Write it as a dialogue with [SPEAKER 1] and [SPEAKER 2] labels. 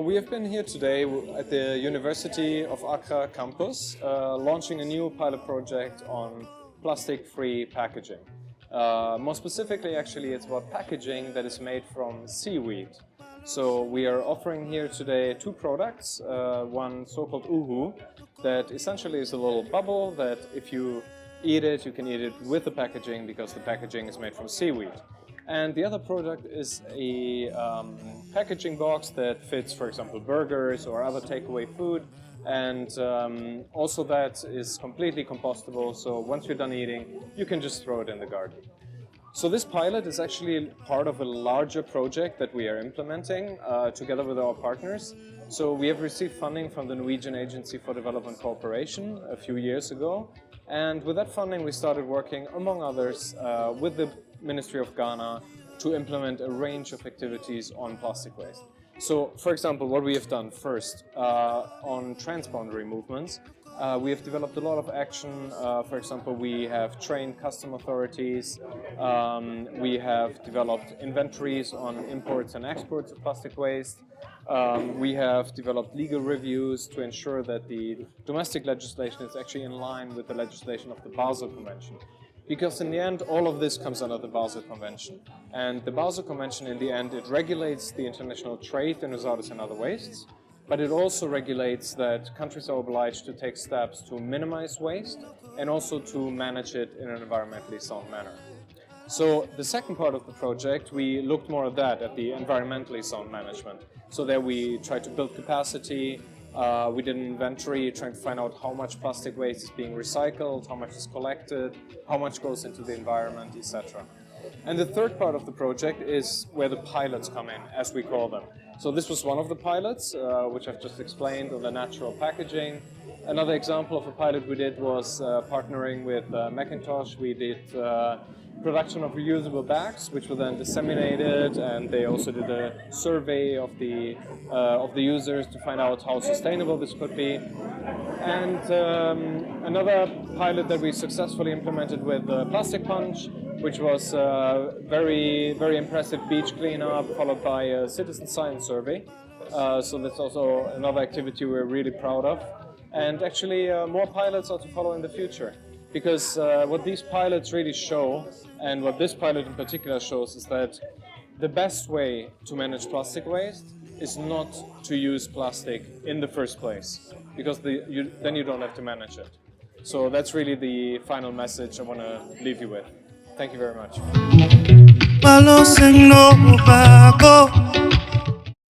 [SPEAKER 1] we have been here today at the University of Accra campus, launching a new pilot project on plastic-free packaging. More specifically, actually, it's about packaging that is made from seaweed. So we are offering here today two products, one so-called uhu, that essentially is a little bubble that if you eat it, you can eat it with the packaging because the packaging is made from seaweed. And the other product is a packaging box that fits, for example, burgers or other takeaway food. And also that is completely compostable, so once you're done eating, you can just throw it in the garden. So this pilot is actually part of a larger project that we are implementing together with our partners. So we have received funding from the Norwegian Agency for Development Cooperation a few years ago. And with that funding, we started working, among others, with the Ministry of Ghana to implement a range of activities on plastic waste. So, for example, what we have done first on transboundary movements, we have developed a lot of action. For example, we have trained custom authorities, we have developed inventories on imports and exports of plastic waste, we have developed legal reviews to ensure that the domestic legislation is actually in line with the legislation of the Basel Convention. Because in the end, all of this comes under the Basel Convention. And the Basel Convention, in the end, it regulates the international trade in hazardous and other wastes, but it also regulates that countries are obliged to take steps to minimize waste and also to manage it in an environmentally sound manner. So the second part of the project, we looked more at that, at the environmentally sound management. So there we tried to build capacity. We did an inventory trying to find out how much plastic waste is being recycled, how much is collected, how much goes into the environment, etc. And the third part of the project is where the pilots come in, as we call them. So this was one of the pilots, which I've just explained on the natural packaging. Another example of a pilot we did was partnering with Macintosh. We did production of reusable bags, which were then disseminated, and they also did a survey of the users to find out how sustainable this could be. And another pilot that we successfully implemented with Plastic Punch, which was very, very impressive beach cleanup, followed by a citizen science survey. So that's also another activity we're really proud of. And actually more pilots are to follow in the future. Because what these pilots really show, and what this pilot in particular shows, is that the best way to manage plastic waste is not to use plastic in the first place, because then you don't have to manage it. So that's really the final message I want to leave you with. Thank you very much.